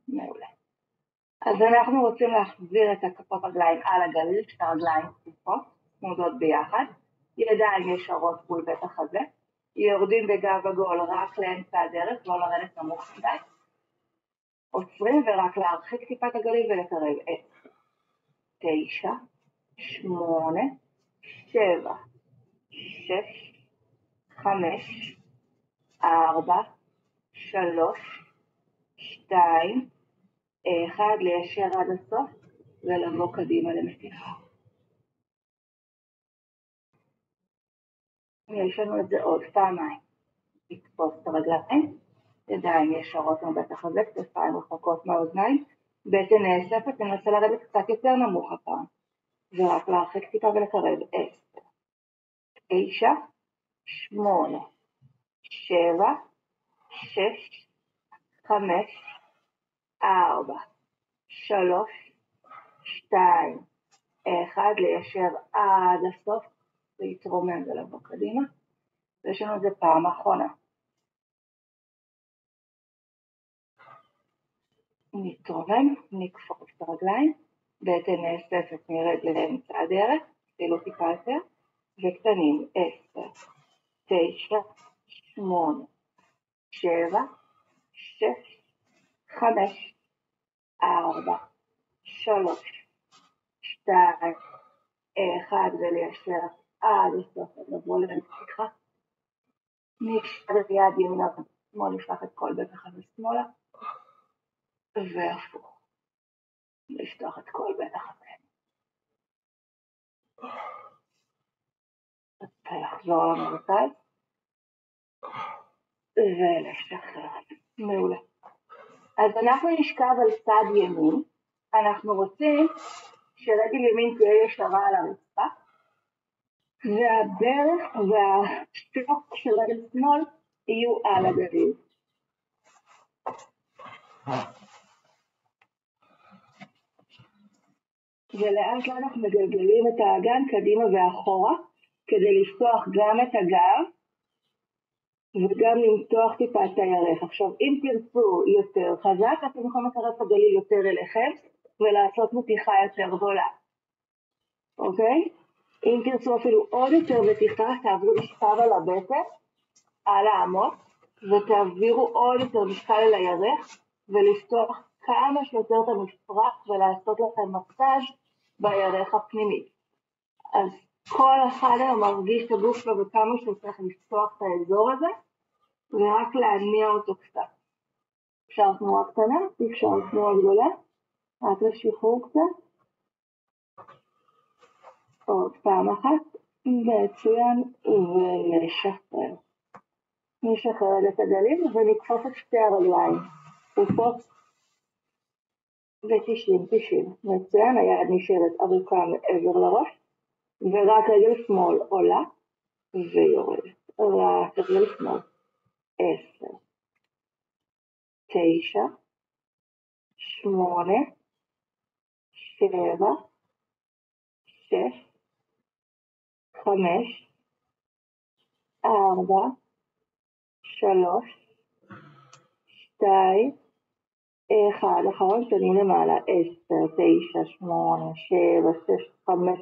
מעולה. אז אנחנו רוצים להחזיר את הכפות רגליים על הגליל, שתי רגליים כפופות, צמודות ביחד, ידיים ישרות מול בית החזה, יורדים בגב עגול רק לאמצע הדרך, לא לרדת נמוך מדי, עוצרים ורק להרחיק טיפת הגליל ולקרב 10, 9, 8, 7, 6, 5, 4, 3, 2, 1, ליישר עד הסוף ולבוא קדימה למשיכה. יש לנו את זה עוד פעמיים. לתפוס את הרגליים, ידיים ישרות מבית החזה, כתפיים רחוקות מהאוזניים, בטן נאספת, ננסה לרדת קצת יותר נמוך הפעם, ורק להרחיק טיפה ולקרב 10, 9, 8, 7, 6, 5, 4, 3, 2, 1, ליישר עד הסוף, להתרומם ולבוא קדימה. ויש לנו את זה פעם אחרונה. נתרומם, נקפוץ את הרגליים, בטן נאספת נרד לאמצע הדרך, אפילו טיפה יותר, וקטנים 10, 9, 8, 7, 6, 5, 4, 3, 2, 1, וליישר עד הסוף, לבוא למשיכה. נשאר יד ימינה ושמאל, נפתח את כל בית החזה שמאלה, והפוך. לפתוח את כל בית החזה. לחזור למרכז, ולשחרר. מעולה. אז אנחנו נשכב על צד ימין, אנחנו רוצים שרגל ימין תהיה ישרה על הרצפה, והברך והשטוק של רגל שמאל יהיו על הגליל. ולאט לאט אנחנו מגלגלים את האגן קדימה ואחורה, כדי לפתוח גם את הגב, וגם למתוח טיפה את הירך. עכשיו, אם תרצו יותר חזק, אתם יכולים לקרב את הגליל יותר אליכם, ולעשות מתיחה יותר גדולה. אוקיי? אם תרצו אפילו עוד יותר מתיחה, תעברו משקל על הבטן, על העמוד, ותעבירו עוד יותר משקל על הירך, ולפתוח כמה שיותר את המפרק, ולעשות לכם מסאז' בירך הפנימית. אז כל אחד מרגיש את הגוף שלו וכמה שהוא צריך לפתוח את האזור הזה, ורק להניע אותו קצת. אפשר תנועה קטנה, אפשר תנועה גדולה, רק לשחרור קצת. עוד פעם אחת, מצוין, ולשחרר. נשחרר את הגליל ונקפוץ את שתי הרגליים. כפות ו90. מצוין, היד נשארת ארוכה מעבר לראש, ורק רגל שמאל עולה ויורדת. רק רגל שמאל. 10, 9, 8, 7, 6, 5, 4, 3, 2, 1, אחרון שנים למעלה, 10, 9, 8, 7, 6, 5,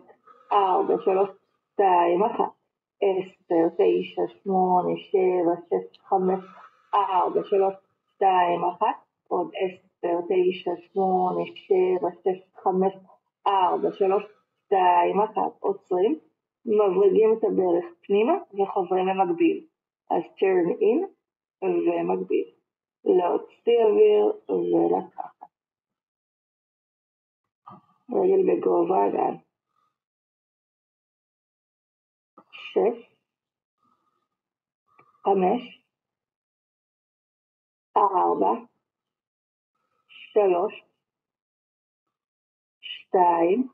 4, 3, 2, 1, 10, 9, 8, 7, 6, 5, 4, 3, 2, 1, עוד 10, 9, 8, 7, 6, 5, 4, 3, 2, 1, עוצרים, מבריגים את הברך פנימה וחוזרים למקביל. אז turn in ומקביל. להוציא אוויר ולקחת. רגל בגובה אגן. 6, 5, 4, 3, 2,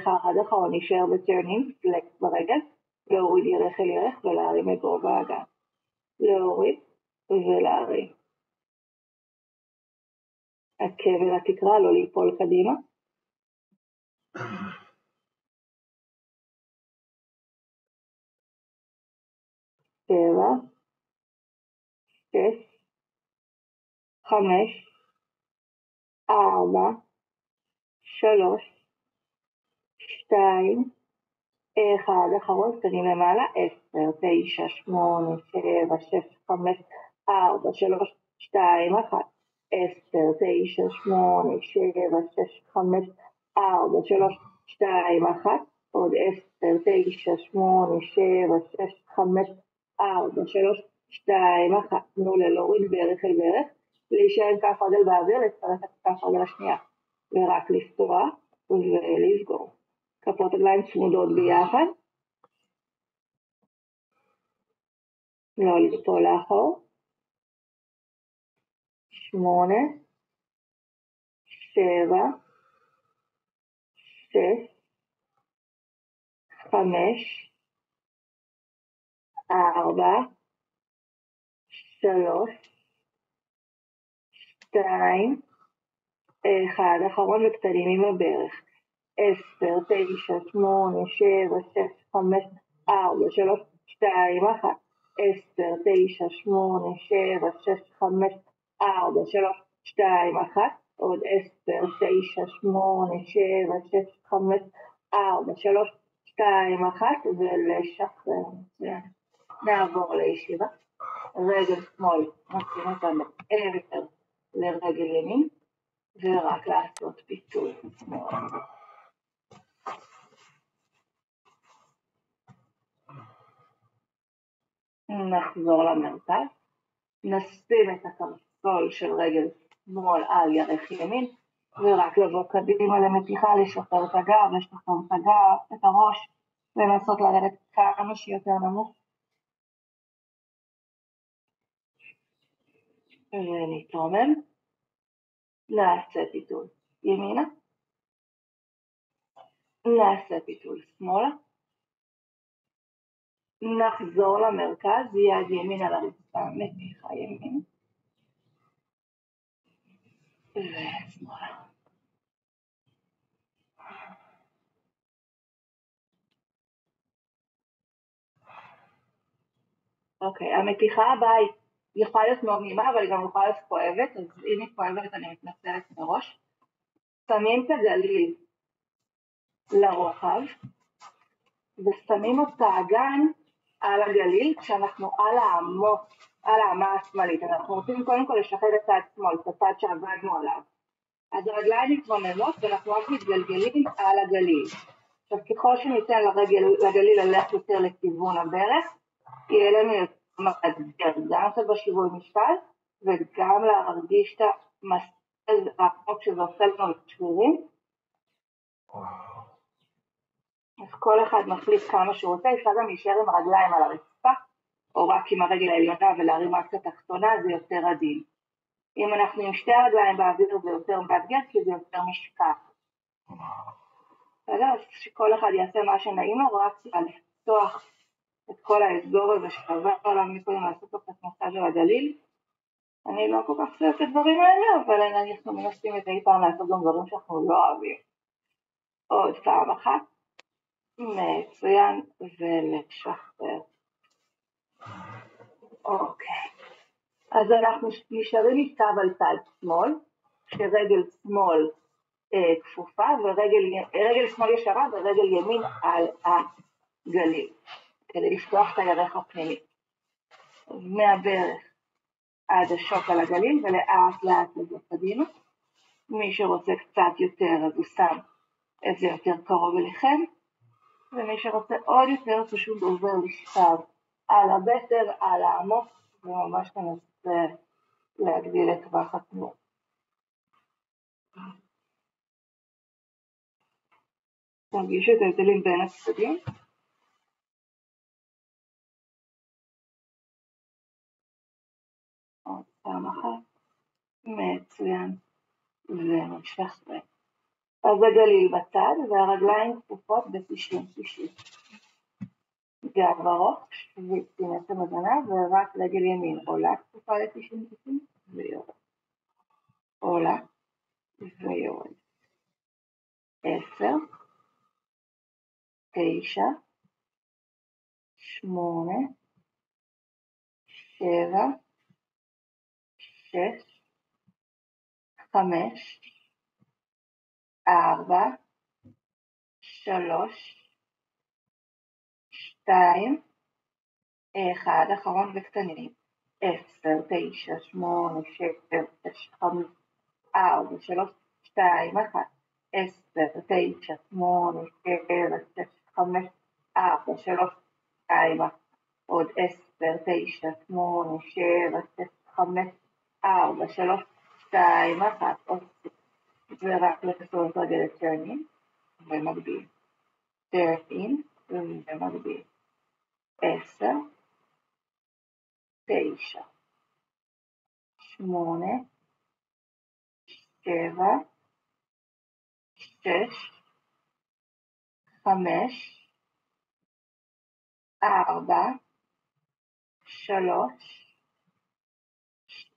1, אחרון, נשאר בטרנינג, פלקס ברגל, להוריד ירך אל ירך ולהרים את גובה האגן. להוריד ולהרים. עקב אל התקרה, לא ליפול קדימה. 7, 6, 5, 4, 3, 2, 1, אחרון, קטנים למעלה, 10, 9, 8, 7, 6, 5, 4, 3, 2, 1, 10, 9, 8, 7, 6, 5, 4, 3, 2, 1, עוד 10, 9, 8, 7, 6, 5, 4, 3, 2, 1, תנו להוריד בערך אל בערך, להישאר עם כף רגל באוויר, לצטרף את כף רגל השנייה, ורק לפתוח ולסגור. כפות רגליים צמודות ביחד, לא ליפול לאחור, 8, 7, 6, 5, 4, 3, 2, 1, אחרון וקטנים עם הברך, 10, 9, 8, 7, 6, 5, 4, 3, 2, 1, 10, 9, 8, 7, 6, 5, 4, 3, 2, 1, עוד 10, 9, 8, 7, 6, 5, 4, 3, 2, 1, ולשחרר. נעבור לישיבה. רגל שמאל, נשים אותנו עבר לרגל ימין, ורק לעשות פיתול שמאל. נחזור למרכז, נשים את הקרסול של רגל שמאל על ירך ימין, ורק לבוא קדימה למתיחה, לשחרר את הגב, לשחרר את הגב, את הראש, ולנסות לרדת כמה שיותר נמוך. ונתרומם, נעשה פיתול ימינה, נעשה פיתול שמאלה, נחזור למרכז, יד ימין על הרצפה, מתיחה ימין, ושמאלה. אוקיי, המתיחה הבאה היא יכולה להיות מאוד נעימה, אבל היא גם יכולה להיות כואבת, אז אם היא כואבת אני מתנצלת מראש. שמים את הגליל לרוחב, ושמים את האגן על הגליל, כשאנחנו על האמה השמאלית. אנחנו רוצים קודם כל לשחרר את הצד שמאל, את הצד שעבדנו עליו. אז הרגליים מתרוממות, ואנחנו רק מתגלגלים על הגליל. עכשיו, ככל שניתן לגליל ללכת יותר לכיוון הברך, יהיה לנו יותר מאתגר, גם קצת בשיווי משקל, וגם להרגיש את המסל העמוק שזה עושה לנו לשרירים. אז כל אחד מחליט כמה שהוא רוצה, אפשר גם להישאר עם הרגליים על הרצפה, או רק עם הרגל העליונה ולהרים רק את התחתונה, זה יותר עדין. אם אנחנו עם שתי הרגליים באוויר זה יותר מאתגר, כי זה יותר משקל. אז שכל אחד יעשה מה שנעים לו, רק לפתוח את כל האזור הזה שעבר עליו מקודם לעשות לו קצת מסאז' על הגליל. אני לא כל כך חושבת את הדברים האלה, אבל אנחנו מנסים את אי פעם לעשות גם דברים שאנחנו לא אוהבים. עוד פעם אחת. מצוין, ולשחרר. אוקיי. אז אנחנו נשארים איתה על צד שמאל, שרגל שמאל כפופה, ורגל שמאל ישרה ורגל ימין על הגליל, כדי לפתוח את הירך הפנימי. מהברך עד השוק על הגליל, ולאט לאט לזה קדימה. מי שרוצה קצת יותר, אז הוא שם את זה יותר קרוב אליכם, ומי שרוצה עוד יותר פשוט עובר לשכב על הבטר, על העמוק, וממש ננסה להגדיל את טווח התנועה. תרגישו את ההבדלים בין הצדדים. עוד פעם אחת. מצוין. ונשחרר. אז הגליל בצד והרגליים כפופות ב-90-90. גב ארוך, ותינס המזנה, ורק רגל ימין עולה כפופה ל-90-90 ויורד. עולה ויורד. 10, 9, 8, 7, 6, 5, 4, 3, 2, 1, אחרון וקטנים, 10, 9, 8, 7, 6, 5, 4, 3, 2, 1, 10, 9, 8, 7, 6, 5, 4, 3, 2, 1, עוד 10, 9, 8, 7, 6, 5, 4, 3, 2, 1, עוד ורק לחזור את רגל turning ומגביל, 13 ומגביל, 10, 9, 8, 7, 6, 5, 4, 3,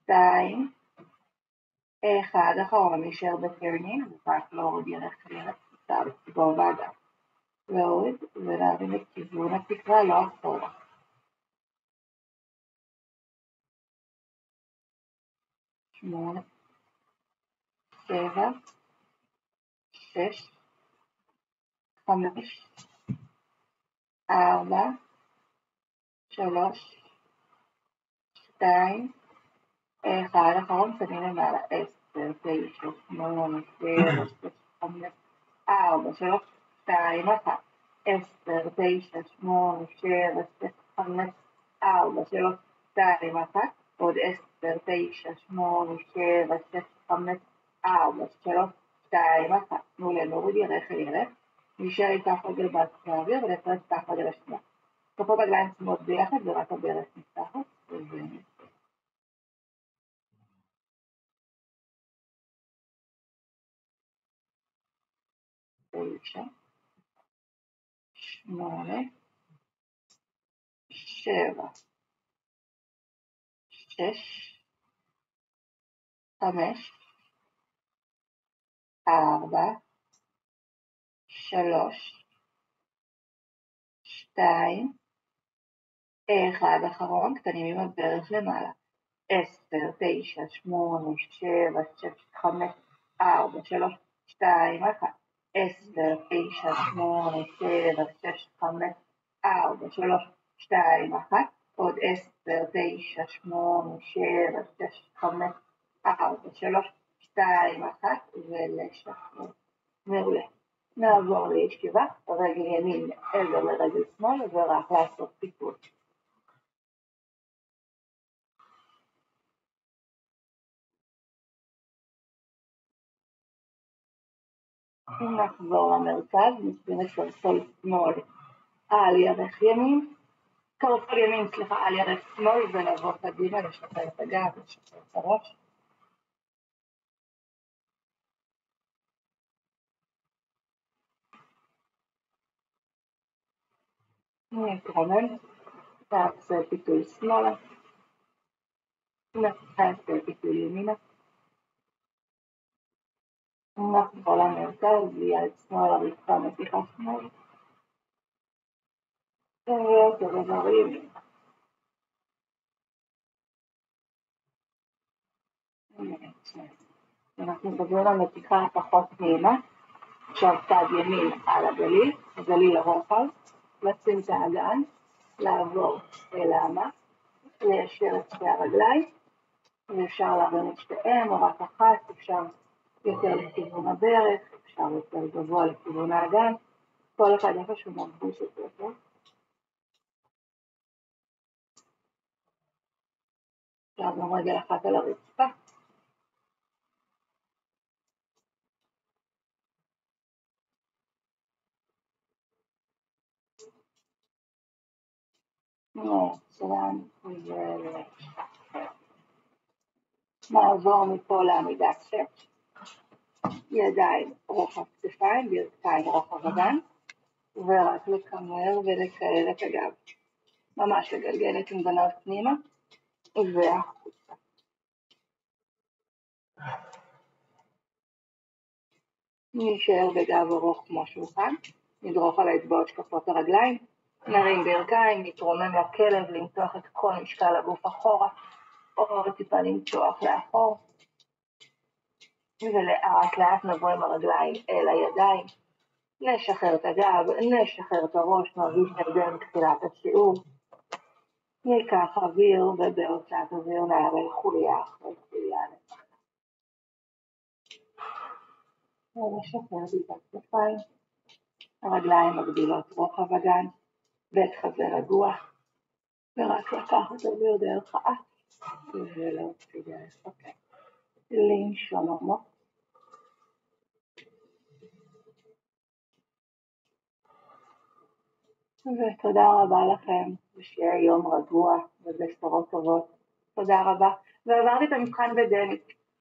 2, 1, אחרון נשאר בטרנינג, ורק להוריד ירך ירך, בוא ועדה, להוריד ולהבין את כיוון התקרה, לא אחורה. 8, 7, 6, 5, 4, 3, 2, 1, אחרון פנים למעלה, 10, 9, 8, 7, 6, 5, 4, 3, 2, 1, 10, 9, 8, 7, 6, 5, 4, 3, 2, 1, עוד 10, 9, 8, 7, 6, 5, 4, 3, 2, 1, תנו להוריד ירך אל ירך, נשאר עם כף רגל באוויר ולפרס כף רגל השנייה. כפות רגליים צמאות ביחד ורק הברך נפתחת. 9, 8, 7, 6, 5, 4, 3, 2, 1, אחרון, קטנים עם הברך למעלה, 10, 9, 8, 7, 6, 5, 4, 3, 2, 1, 10, 9, 8, 7, 6, 5, 4, 3, 2, 1, עוד 10, 9, 8, 7, 6, 5, 4, 3, 2, 1, ולשחרר. מעולה. נעבור לישיבה, רגל ימין עבר לרגל שמאל, ורק לעשות פיתול. נחזור למרכז, נשים את קרסול שמאל על ירך ימין, קרסול ימין, על ירך שמאל, ולבוא קדימה, לשחרר את הגב, לשחרר את הראש. נתרומם, נעשה פיתול שמאלה, נעשה פיתול ימינה, נחזור למרכז, יד שמאל הרצפה מתיחה שמאל, ואותו דבר ימין. אנחנו מדברים על מתיחה פחות נעימה, עכשיו צד ימין על הגליל, הגליל הרוחב, לשים את האגן, לעבור אל האמה, ליישר את שתי הרגליים, ואפשר להרים את שתיהם או רק אחת, אפשר יותר לכיוון הברך, אפשר יותר גבוה לכיוון האגן, כל אחד איפה שהוא מרגיש את זה. עכשיו גם רגל אחת על הרצפה. נעבור מפה לעמידת שט, ידיים רוחב כתפיים, ברכיים רוחב אגן, ורק לקמר ולקלל את הגב. ממש לגלגל את גנב פנימה והחוצה. נשאר בגב ארוך כמו שולחן, נדרוך על האצבעות שכפות הרגליים, נרים ברכיים, נתרומם לכלב, למתוח את כל משקל הגוף אחורה, או טיפה למצוח לאחור. ולאט לאט נבוא עם הרגליים אל הידיים. נשחרר את הגב, נשחרר את הראש, נרגיש נרדם מתחילת השיעור. ניקח אוויר ובהוצאת אוויר נעלה חוליה אחרי חוליה. ונשחרר את הכתפיים. הרגליים מגדילות רוחב הגן ואת חזה רגוע. ורק לקחת אוויר דרך האף ולהוציא דרך הפה. לנשום עמוק. ותודה רבה לכם, ושיהיה יום רגוע ובשורות טובות. תודה רבה. ועברתי את המבחן בדני.